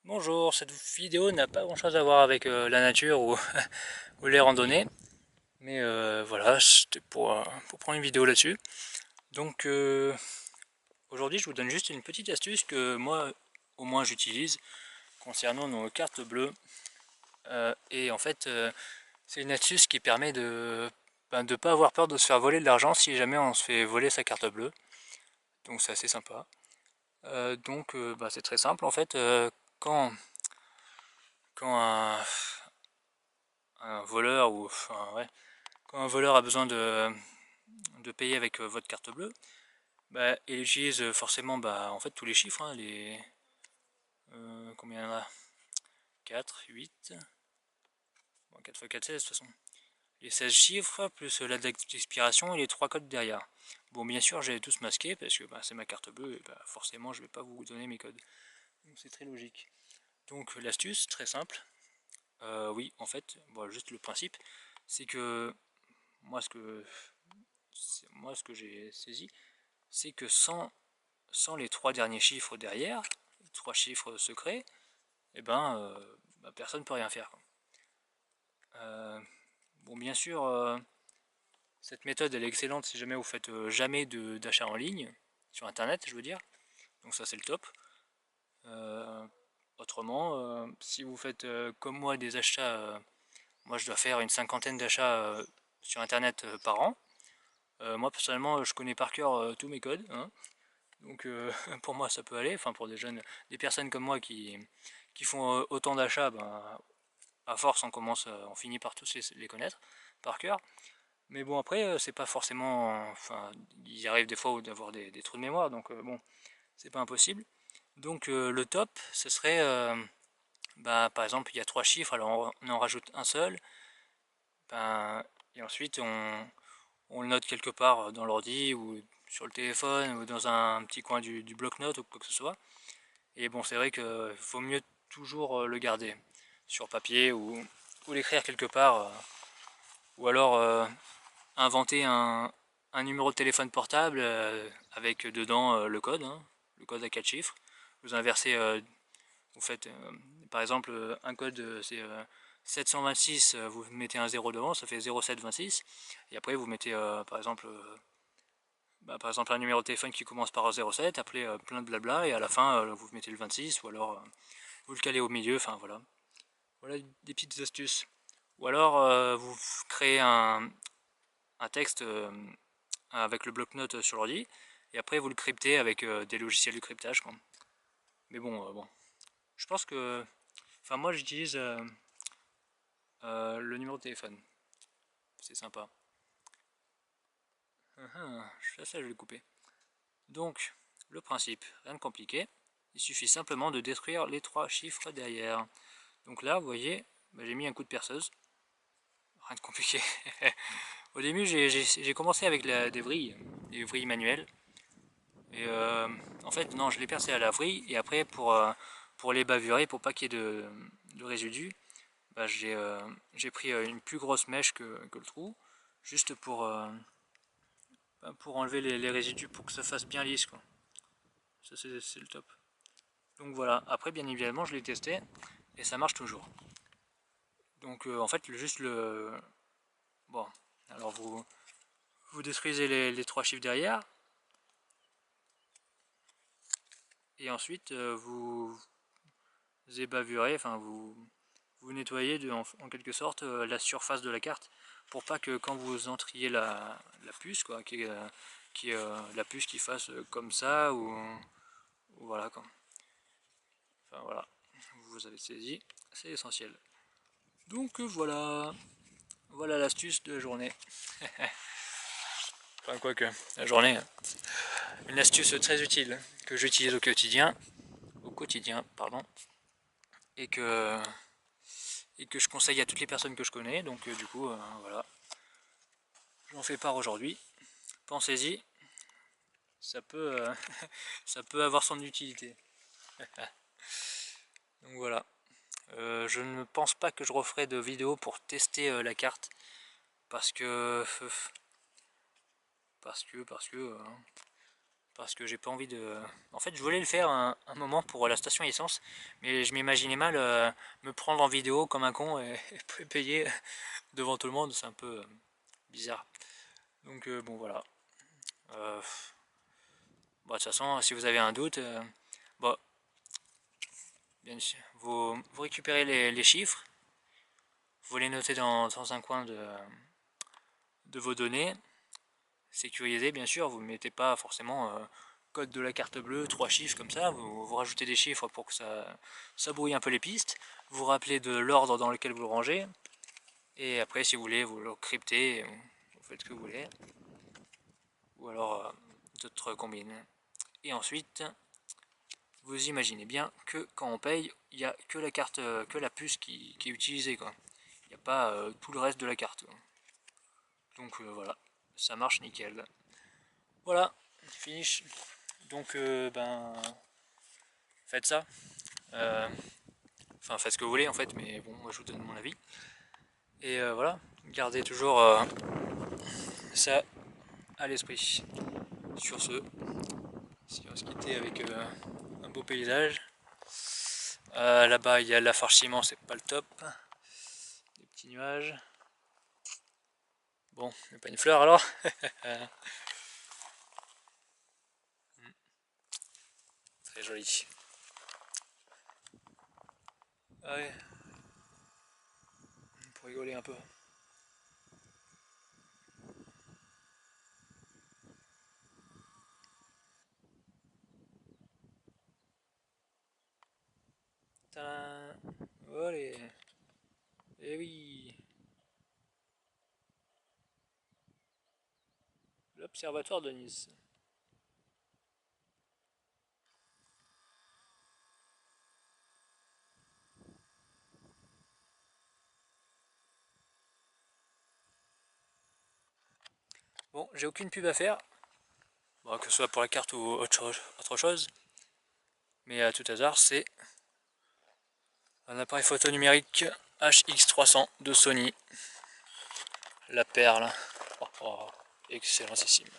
Bonjour, cette vidéo n'a pas grand chose à voir avec la nature ou, ou les randonnées, mais voilà, c'était pour prendre une vidéo là-dessus. Donc aujourd'hui je vous donne juste une petite astuce que moi au moins j'utilise concernant nos cartes bleues. Et en fait c'est une astuce qui permet de ne pas avoir peur de se faire voler de l'argent si jamais on se fait voler sa carte bleue. Donc c'est assez sympa. C'est très simple en fait, quand, quand un voleur ou enfin ouais, quand un voleur a besoin de payer avec votre carte bleue, bah, il utilise forcément en fait tous les chiffres, hein, combien il y en a? 4, 8, bon, 4 x 4, 16 de toute façon. Les 16 chiffres, plus la date d'expiration et les 3 codes derrière. Bon, bien sûr, j'ai tous masqués parce que c'est ma carte bleue et forcément, je ne vais pas vous donner mes codes. Donc c'est très logique. Donc l'astuce, très simple. Oui, en fait, bon, juste le principe, c'est que moi ce que j'ai saisi, c'est que sans les 3 derniers chiffres derrière, les 3 chiffres secrets, et personne ne peut rien faire. Euh, bon, bien sûr, cette méthode elle est excellente si jamais vous faites jamais d'achat en ligne, sur internet, je veux dire. Donc ça c'est le top. Euh, Autrement, si vous faites comme moi des achats, moi je dois faire une cinquantaine d'achats sur internet par an. Moi personnellement je connais par cœur tous mes codes, hein. Donc pour moi ça peut aller, enfin pour des personnes comme moi qui font autant d'achats, à force on finit par tous les connaître par cœur. Mais bon après c'est pas forcément, enfin il arrive des fois d'avoir des trous de mémoire, donc bon c'est pas impossible. Donc le top ce serait, par exemple il y a 3 chiffres, alors on en rajoute un seul, et ensuite on le note quelque part dans l'ordi ou sur le téléphone ou dans un petit coin du bloc-notes ou quoi que ce soit. Et bon, c'est vrai qu'il vaut mieux toujours le garder sur papier ou l'écrire quelque part, ou alors inventer un numéro de téléphone portable avec dedans le code, hein, le code à 4 chiffres. Vous inversez, vous faites par exemple un code c'est 726, vous mettez un 0 devant, ça fait 0726, et après vous mettez par exemple un numéro de téléphone qui commence par 07, appelez plein de blabla, et à la fin vous mettez le 26, ou alors vous le calez au milieu, enfin voilà. Voilà des petites astuces. Ou alors vous créez un texte avec le bloc-notes sur l'ordi, et après vous le cryptez avec des logiciels de cryptage, quoi. Mais bon, je pense que... Enfin moi j'utilise le numéro de téléphone. C'est sympa. Ça je vais le couper. Donc, le principe, rien de compliqué. Il suffit simplement de détruire les 3 chiffres derrière. Donc là, vous voyez, j'ai mis un coup de perceuse. Rien de compliqué. Au début, j'ai commencé avec des vrilles manuelles. Et en fait, non, je l'ai percé à la vrille. Et après, pour les bavurer, pour pas qu'il y ait de résidus, j'ai pris une plus grosse mèche que le trou. Juste pour enlever les résidus, pour que ça fasse bien lisse, quoi. Ça, c'est le top. Donc voilà, après, bien évidemment, je l'ai testé. Et ça marche toujours. Donc en fait, juste le... Bon, alors vous détruisez les 3 chiffres derrière, et ensuite vous ébavurez, enfin vous nettoyez en quelque sorte la surface de la carte, pour pas que quand vous entriez la puce, quoi, la puce qui fasse comme ça, ou voilà quoi. Enfin voilà, vous avez saisi, c'est essentiel. Donc voilà l'astuce de la journée. Enfin quoique, la journée, une astuce très utile que j'utilise au quotidien, pardon, et que je conseille à toutes les personnes que je connais. Donc du coup, voilà, j'en fais part aujourd'hui. Pensez-y, ça peut, ça peut avoir son utilité. Donc voilà. Je ne pense pas que je referai de vidéo pour tester la carte, parce que parce que j'ai pas envie de... En fait, je voulais le faire un moment pour la station essence, mais je m'imaginais mal me prendre en vidéo comme un con et payer devant tout le monde, c'est un peu bizarre. Donc bon voilà. Bon, de toute façon, si vous avez un doute, bon, bien sûr, vous récupérez les chiffres, vous les notez dans un coin de vos données, sécurisé bien sûr, vous ne mettez pas forcément code de la carte bleue, 3 chiffres comme ça, vous rajoutez des chiffres pour que ça brouille un peu les pistes, vous rappelez de l'ordre dans lequel vous le rangez, et après si vous voulez vous le cryptez, vous faites ce que vous voulez, ou alors d'autres combines. Et ensuite, vous imaginez bien que quand on paye, il n'y a que la carte, que la puce qui est utilisée, quoi. Il n'y a pas tout le reste de la carte, quoi. Donc voilà, ça marche nickel. Voilà, finish. Donc ben, faites ça. Enfin, faites ce que vous voulez en fait, mais bon, moi je vous donne mon avis. Et voilà, gardez toujours ça à l'esprit. Sur ce, si on se quitter avec un beau paysage. Là-bas, il y a l'affarchiment, c'est pas le top. Des petits nuages. Bon, il n'y a pas une fleur alors. Très joli. Ah ouais, pour rigoler un peu. Tadam. Allez. Eh oui. L'observatoire de Nice. Bon, j'ai aucune pub à faire. Bon, que ce soit pour la carte ou autre chose. Mais à tout hasard, c'est un appareil photo numérique HX300 de Sony. La perle. Oh, oh, excellentissime.